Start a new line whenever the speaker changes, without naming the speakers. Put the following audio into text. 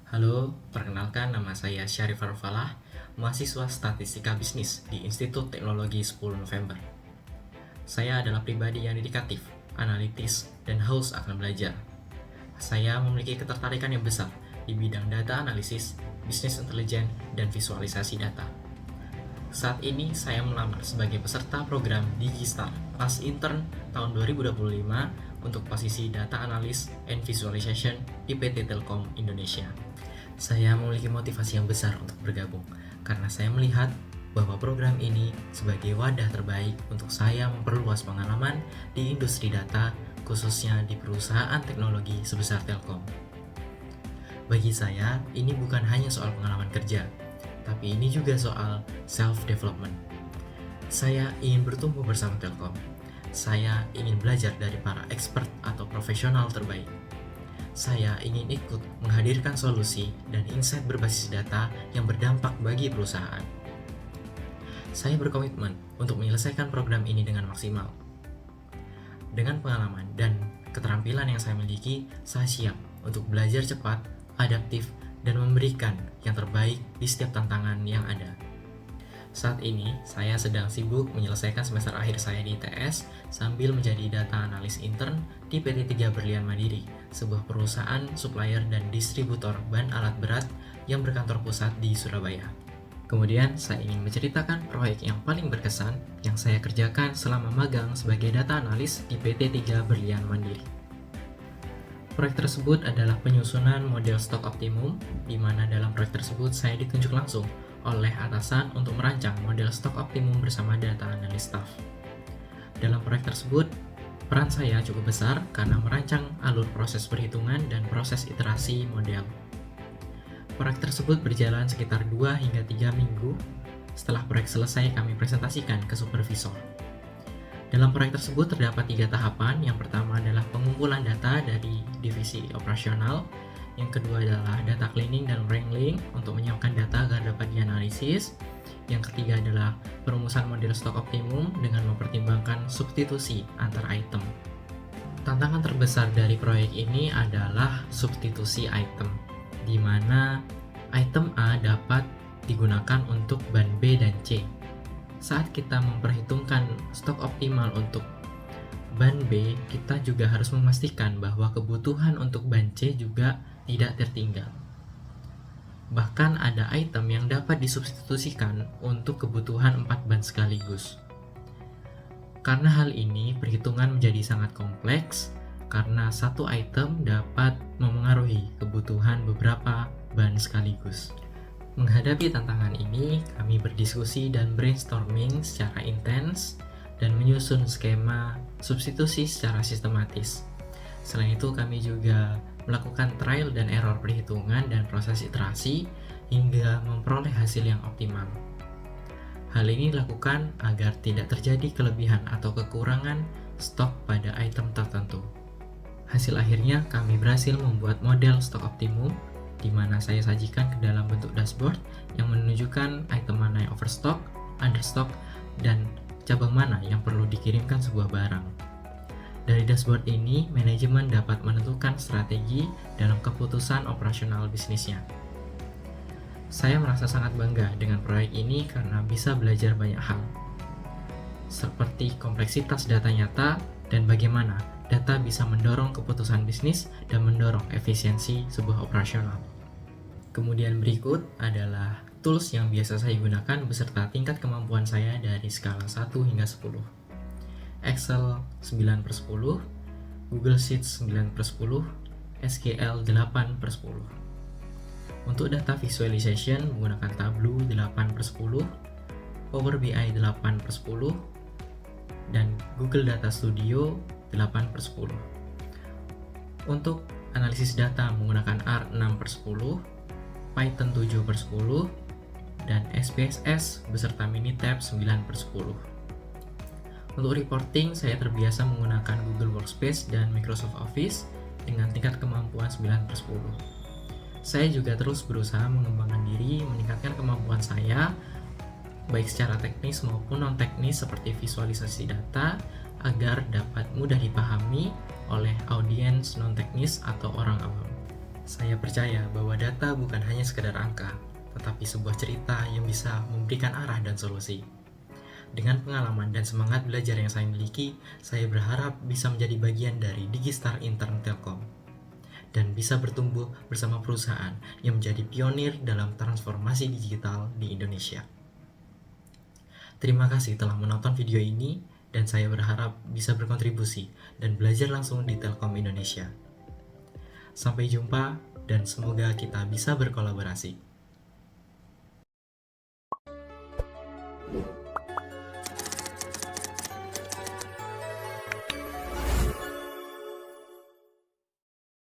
Halo, perkenalkan nama saya Syarif Falah, mahasiswa Statistika Bisnis di Institut Teknologi 10 November. Saya adalah pribadi yang dedikatif, analitis, dan haus akan belajar. Saya memiliki ketertarikan yang besar di bidang data analisis, bisnis intelijen, dan visualisasi data. Saat ini saya melamar sebagai peserta program Digistar kelas intern tahun 2025 untuk posisi Data Analyst and Visualization di PT Telkom Indonesia. Saya memiliki motivasi yang besar untuk bergabung karena saya melihat bahwa program ini sebagai wadah terbaik untuk saya memperluas pengalaman di industri data, khususnya di perusahaan teknologi sebesar Telkom. Bagi saya, ini bukan hanya soal pengalaman kerja, tapi ini juga soal self-development. Saya ingin bertumbuh bersama Telkom. Saya ingin belajar dari para expert atau profesional terbaik. Saya ingin ikut menghadirkan solusi dan insight berbasis data yang berdampak bagi perusahaan. Saya berkomitmen untuk menyelesaikan program ini dengan maksimal. Dengan pengalaman dan keterampilan yang saya miliki, saya siap untuk belajar cepat, adaptif, dan memberikan yang terbaik di setiap tantangan yang ada. Saat ini, saya sedang sibuk menyelesaikan semester akhir saya di ITS sambil menjadi data analis intern di PT 3 Berlian Mandiri, sebuah perusahaan supplier dan distributor ban alat berat yang berkantor pusat di Surabaya. Kemudian, saya ingin menceritakan proyek yang paling berkesan yang saya kerjakan selama magang sebagai data analis di PT 3 Berlian Mandiri. Proyek tersebut adalah penyusunan model stok optimum, di mana dalam proyek tersebut saya ditunjuk langsung oleh atasan untuk merancang model stok optimum bersama data analis staff. Dalam proyek tersebut, peran saya cukup besar karena merancang alur proses perhitungan dan proses iterasi model. Proyek tersebut berjalan sekitar 2 hingga 3 minggu. Setelah proyek selesai, kami presentasikan ke supervisor. Dalam proyek tersebut terdapat 3 tahapan. Yang pertama adalah pengumpulan data dari divisi operasional. Yang kedua adalah data cleaning dan wrangling untuk menyiapkan data agar dapat dianalisis. Yang ketiga adalah perumusan model stok optimum dengan mempertimbangkan substitusi antar item. Tantangan terbesar dari proyek ini adalah substitusi item, di mana item A dapat digunakan untuk ban B dan C. Saat kita memperhitungkan stok optimal untuk ban B, kita juga harus memastikan bahwa kebutuhan untuk ban C juga tidak tertinggal. Bahkan ada item yang dapat disubstitusikan untuk kebutuhan 4 ban sekaligus. Karena hal ini, perhitungan menjadi sangat kompleks karena satu item dapat memengaruhi kebutuhan beberapa ban sekaligus. Menghadapi tantangan ini, kami berdiskusi dan brainstorming secara intens dan menyusun skema substitusi secara sistematis. Selain itu, kami juga melakukan trial dan error perhitungan dan proses iterasi hingga memperoleh hasil yang optimal. Hal ini dilakukan agar tidak terjadi kelebihan atau kekurangan stok pada item tertentu. Hasil akhirnya, kami berhasil membuat model stok optimum, di mana saya sajikan ke dalam bentuk dashboard yang menunjukkan item mana yang overstock, understock, dan cabang mana yang perlu dikirimkan sebuah barang. Dari dashboard ini, manajemen dapat menentukan strategi dalam keputusan operasional bisnisnya. Saya merasa sangat bangga dengan proyek ini karena bisa belajar banyak hal, seperti kompleksitas data nyata dan bagaimana data bisa mendorong keputusan bisnis dan mendorong efisiensi sebuah operasional. Kemudian berikut adalah tools yang biasa saya gunakan beserta tingkat kemampuan saya dari skala 1 hingga 10. Excel 9/10, Google Sheets 9/10, SQL 8/10. Untuk data visualization menggunakan Tableau 8/10, Power BI 8/10, dan Google Data Studio 8/10. Untuk analisis data menggunakan R 6/10, Python 7/10, dan SPSS beserta Minitab 9/10. Untuk reporting, saya terbiasa menggunakan Google Workspace dan Microsoft Office dengan tingkat kemampuan 9/10. Saya juga terus berusaha mengembangkan diri, meningkatkan kemampuan saya, baik secara teknis maupun non-teknis seperti visualisasi data, agar dapat mudah dipahami oleh audiens non-teknis atau orang awam. Saya percaya bahwa data bukan hanya sekedar angka, tetapi sebuah cerita yang bisa memberikan arah dan solusi. Dengan pengalaman dan semangat belajar yang saya miliki, saya berharap bisa menjadi bagian dari Digistar Intern Telkom dan bisa bertumbuh bersama perusahaan yang menjadi pionir dalam transformasi digital di Indonesia. Terima kasih telah menonton video ini, dan saya berharap bisa berkontribusi dan belajar langsung di Telkom Indonesia. Sampai jumpa, dan semoga kita bisa berkolaborasi.